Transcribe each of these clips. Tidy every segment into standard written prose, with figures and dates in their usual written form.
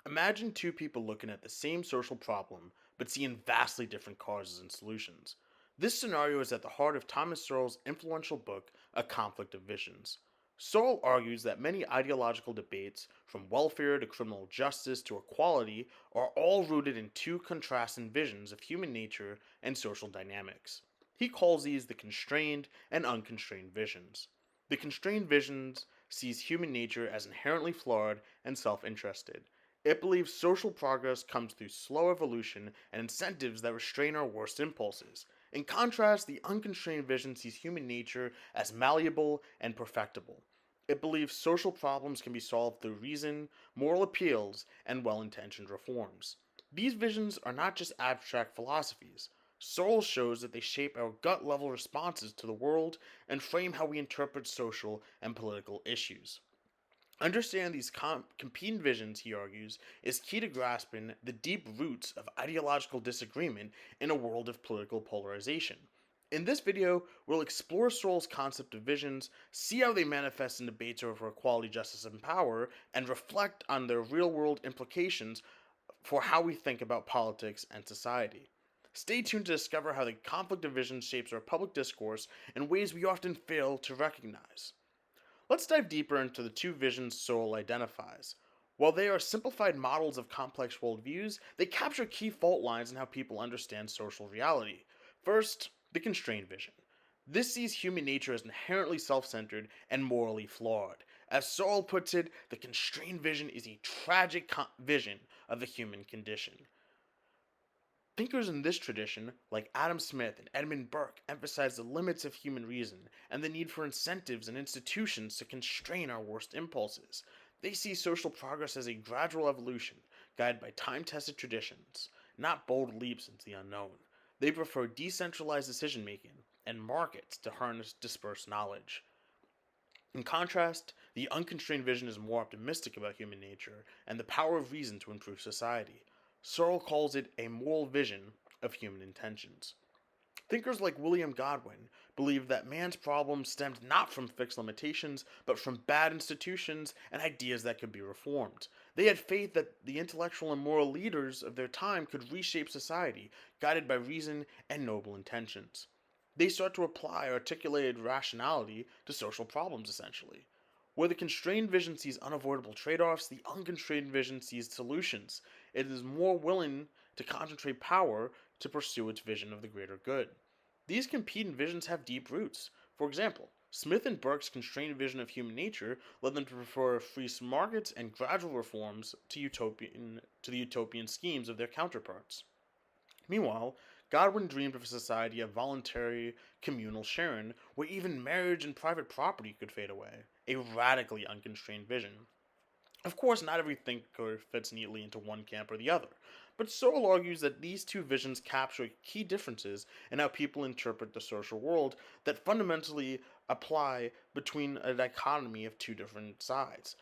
Imagine two people looking at the same social problem, but seeing vastly different causes and solutions. This scenario is at the heart of Thomas Sowell's influential book, A Conflict of Visions. Sowell argues that many ideological debates, from welfare to criminal justice to equality, are all rooted in two contrasting visions of human nature and social dynamics. He calls these the constrained and unconstrained visions. The constrained visions sees human nature as inherently flawed and self-interested. It believes social progress comes through slow evolution and incentives that restrain our worst impulses. In contrast, the unconstrained vision sees human nature as malleable and perfectible. It believes social problems can be solved through reason, moral appeals, and well intentioned reforms. These visions are not just abstract philosophies. Sowell shows that they shape our gut level responses to the world and frame how we interpret social and political issues. Understanding these competing visions, he argues, is key to grasping the deep roots of ideological disagreement in a world of political polarization. In this video, we'll explore Sowell's concept of visions, see how they manifest in debates over equality, justice, and power, and reflect on their real world implications for how we think about politics and society. Stay tuned to discover how the conflict of visions shapes our public discourse in ways we often fail to recognize. Let's dive deeper into the two visions Sowell identifies. While they are simplified models of complex worldviews, they capture key fault lines in how people understand social reality. First, the constrained vision. This sees human nature as inherently self centered and morally flawed. As Sowell puts it, the constrained vision is a tragic vision of the human condition. Thinkers in this tradition, like Adam Smith and Edmund Burke, emphasize the limits of human reason and the need for incentives and institutions to constrain our worst impulses. They see social progress as a gradual evolution, guided by time tested traditions, not bold leaps into the unknown. They prefer decentralized decision making and markets to harness dispersed knowledge. In contrast, the unconstrained vision is more optimistic about human nature and the power of reason to improve society. Searle calls it a moral vision of human intentions. Thinkers like William Godwin believed that man's problems stemmed not from fixed limitations, but from bad institutions and ideas that could be reformed. They had faith that the intellectual and moral leaders of their time could reshape society, guided by reason and noble intentions. They sought to apply articulated rationality to social problems, essentially. Where the constrained vision sees unavoidable trade offs, the unconstrained vision sees solutions. It is more willing to concentrate power to pursue its vision of the greater good. These competing visions have deep roots. For example, Smith and Burke's constrained vision of human nature led them to prefer free markets and gradual reforms to the utopian schemes of their counterparts. Meanwhile, Godwin dreamed of a society of voluntary communal sharing where even marriage and private property could fade away, a radically unconstrained vision. Of course, not every thinker fits neatly into one camp or the other, but Searle argues that these two visions capture key differences in how people interpret the social world that fundamentally apply between a dichotomy of two different sides.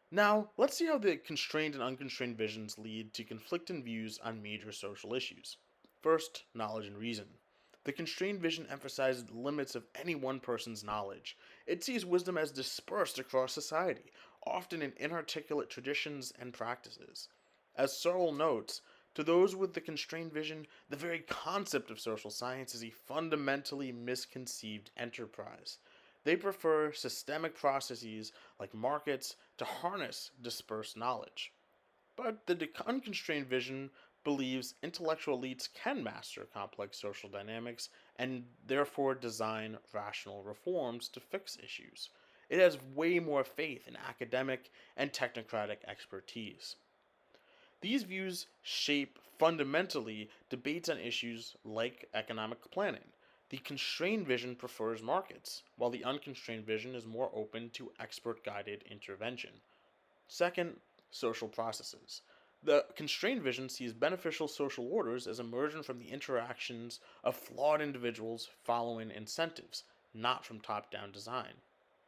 Now, let's see how the constrained and unconstrained visions lead to conflicting views on major social issues. First, knowledge and reason. The constrained vision emphasizes the limits of any one person's knowledge. It sees wisdom as dispersed across society, often in inarticulate traditions and practices. As Searle notes, to those with the constrained vision, the very concept of social science is a fundamentally misconceived enterprise. They prefer systemic processes like markets to harness dispersed knowledge. But the unconstrained vision believes intellectual elites can master complex social dynamics and therefore design rational reforms to fix issues. It has way more faith in academic and technocratic expertise. These views shape fundamentally debates on issues like economic planning. The constrained vision prefers markets, while the unconstrained vision is more open to expert guided intervention. Second, social processes. The constrained vision sees beneficial social orders as emergent from the interactions of flawed individuals following incentives, not from top down design.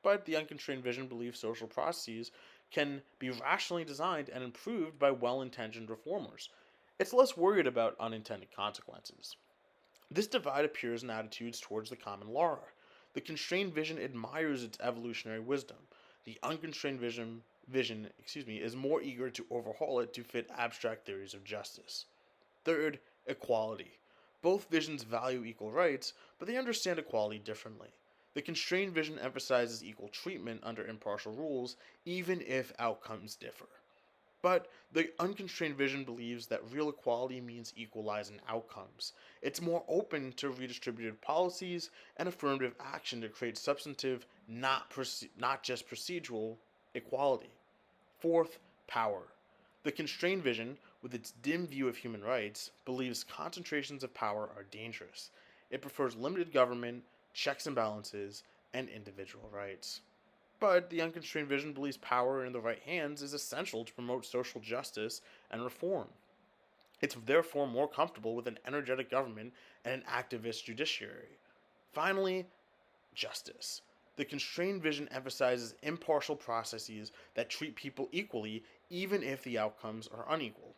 But the unconstrained vision believes social processes can be rationally designed and improved by well intentioned reformers. It's less worried about unintended consequences. This divide appears in attitudes towards the common law. The constrained vision admires its evolutionary wisdom. The unconstrained vision is more eager to overhaul it to fit abstract theories of justice. Third, equality. Both visions value equal rights, but they understand equality differently. The constrained vision emphasizes equal treatment under impartial rules, even if outcomes differ. But the unconstrained vision believes that real equality means equalizing outcomes. It's more open to redistributive policies and affirmative action to create substantive, not just procedural, equality. Fourth, power. The constrained vision, with its dim view of human rights, believes concentrations of power are dangerous. It prefers limited government, checks and balances, and individual rights. But the unconstrained vision believes power in the right hands is essential to promote social justice and reform. It's therefore more comfortable with an energetic government and an activist judiciary. Finally, justice. The constrained vision emphasizes impartial processes that treat people equally, even if the outcomes are unequal.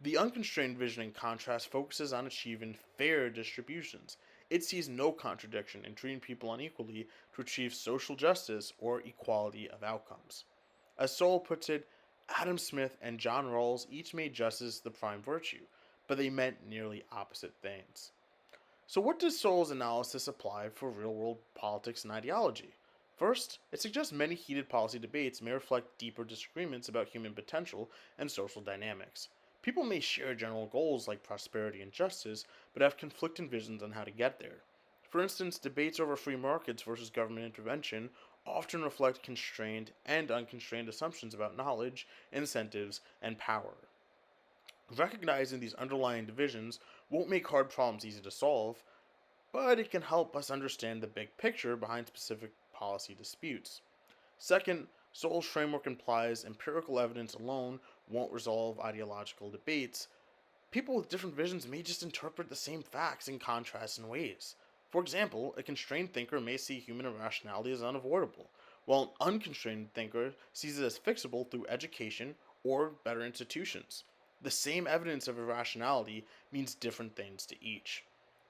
The unconstrained vision, in contrast, focuses on achieving fair distributions. It sees no contradiction in treating people unequally to achieve social justice or equality of outcomes. As Sowell puts it, Adam Smith and John Rawls each made justice the prime virtue, but they meant nearly opposite things. So, what does Sowell's analysis apply for real world politics and ideology? First, it suggests many heated policy debates may reflect deeper disagreements about human potential and social dynamics. People may share general goals like prosperity and justice, but have conflicting visions on how to get there. For instance, debates over free markets versus government intervention often reflect constrained and unconstrained assumptions about knowledge, incentives, and power. Recognizing these underlying divisions won't make hard problems easy to solve, but it can help us understand the big picture behind specific policy disputes. Second, Sowell's framework implies empirical evidence alone won't resolve ideological debates. People with different visions may just interpret the same facts in contrasting ways. For example, a constrained thinker may see human irrationality as unavoidable, while an unconstrained thinker sees it as fixable through education or better institutions. The same evidence of irrationality means different things to each.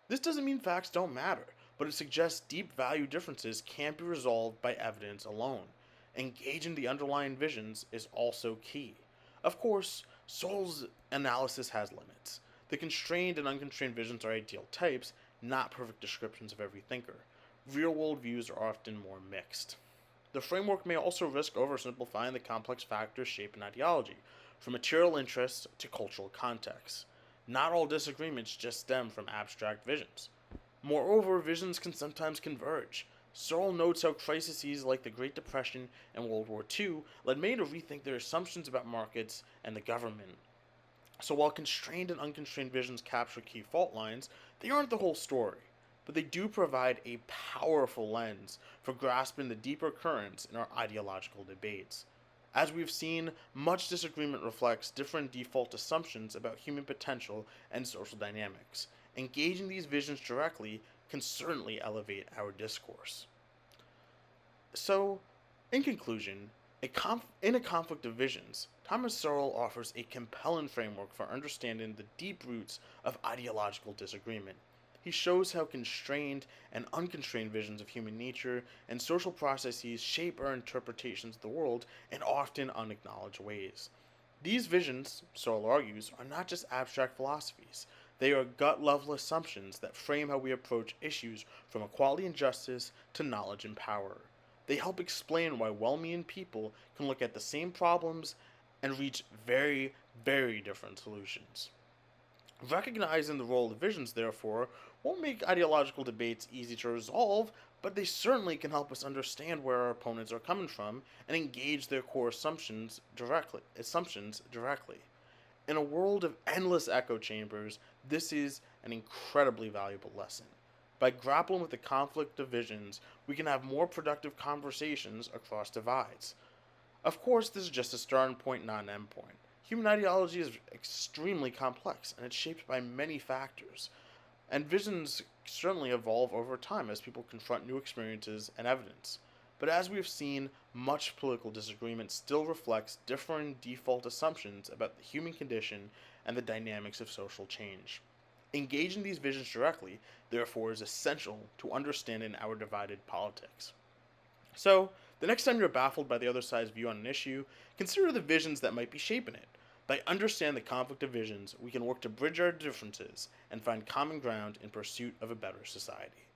This doesn't mean facts don't matter, but it suggests deep value differences can't be resolved by evidence alone. Engaging the underlying visions is also key. Of course, Sowell's analysis has limits. The constrained and unconstrained visions are ideal types, not perfect descriptions of every thinker. Real world views are often more mixed. The framework may also risk oversimplifying the complex factors shaping ideology, from material interests to cultural contexts. Not all disagreements just stem from abstract visions. Moreover, visions can sometimes converge. Searle notes how crises like the Great Depression and World War II led many to rethink their assumptions about markets and the government. So while constrained and unconstrained visions capture key fault lines, they aren't the whole story. But they do provide a powerful lens for grasping the deeper currents in our ideological debates. As we've seen, much disagreement reflects different default assumptions about human potential and social dynamics. Engaging these visions directly can certainly elevate our discourse. So, in conclusion, in a conflict of visions, Thomas Sowell offers a compelling framework for understanding the deep roots of ideological disagreement. He shows how constrained and unconstrained visions of human nature and social processes shape our interpretations of the world in often unacknowledged ways. These visions, Sowell argues, are not just abstract philosophies. They are gut level assumptions that frame how we approach issues from equality and justice to knowledge and power. They help explain why well meaning people can look at the same problems and reach very, very different solutions. Recognizing the role of visions, therefore, won't make ideological debates easy to resolve, but they certainly can help us understand where our opponents are coming from and engage their core assumptions directly. In a world of endless echo chambers, this is an incredibly valuable lesson. By grappling with the conflict of visions, we can have more productive conversations across divides. Of course, this is just a starting point, not an end point. Human ideology is extremely complex, and it's shaped by many factors. And visions certainly evolve over time as people confront new experiences and evidence. But as we have seen, much political disagreement still reflects differing default assumptions about the human condition and the dynamics of social change. Engaging these visions directly, therefore, is essential to understanding our divided politics. So, The next time you're baffled by the other side's view on an issue, consider the visions that might be shaping it. By understanding the conflict of visions, we can work to bridge our differences and find common ground in pursuit of a better society.